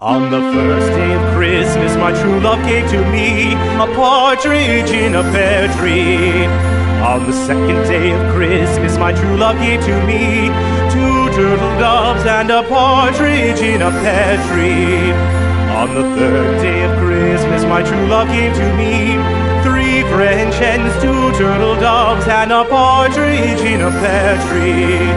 On the first day of Christmas, my true love gave to me a partridge in a pear tree. On the second day of Christmas, my true love gave to me 2 turtle doves and a partridge in a pear tree. On the third day of Christmas, my true love gave to me 3 French hens, 2 turtle doves, and a partridge in a pear tree.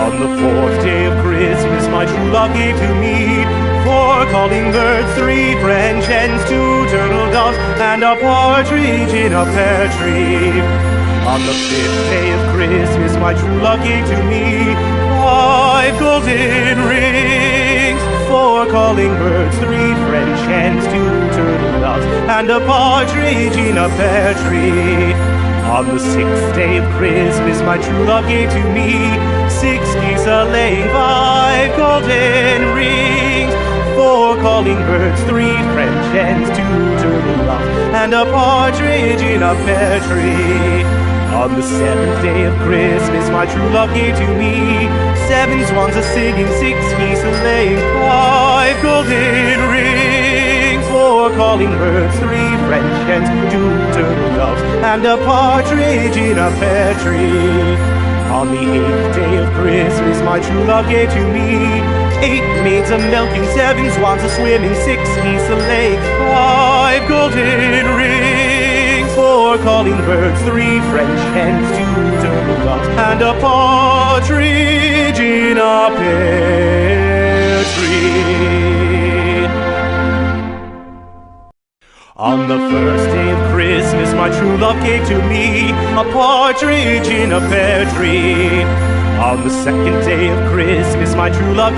On the fourth day of Christmas, my true love gave to me 4 calling birds, 3 French hens, 2 turtle doves, and a partridge in a pear tree. On the fifth day of Christmas, my true love gave to me 5 golden rings, 4 calling birds, 3 French hens, 2 turtle doves, and a partridge in a pear tree. On the sixth day of Christmas, my true love gave to me 6 geese a-laying, 5 golden rings, 4 calling birds, 3 French hens, 2 turtle doves, and a partridge in a pear tree. On the seventh day of Christmas, my true love gave to me 7 swans a-singing, 6 geese a-laying, 5 golden rings, 4 calling birds, 3 French hens, 2 turtle doves, and a partridge in a pear tree. On the 8th day of Christmas, my true love gave to me 8 maids a-milking, 7 swans a-swimming, 6 geese a-laying, 5 golden rings, 4 calling birds, 3 French hens, 2 turtle doves, and a partridge in a pear tree. On the first day of Christmas, my true love gave to me a partridge in a pear tree. On the second day of Christmas, my true love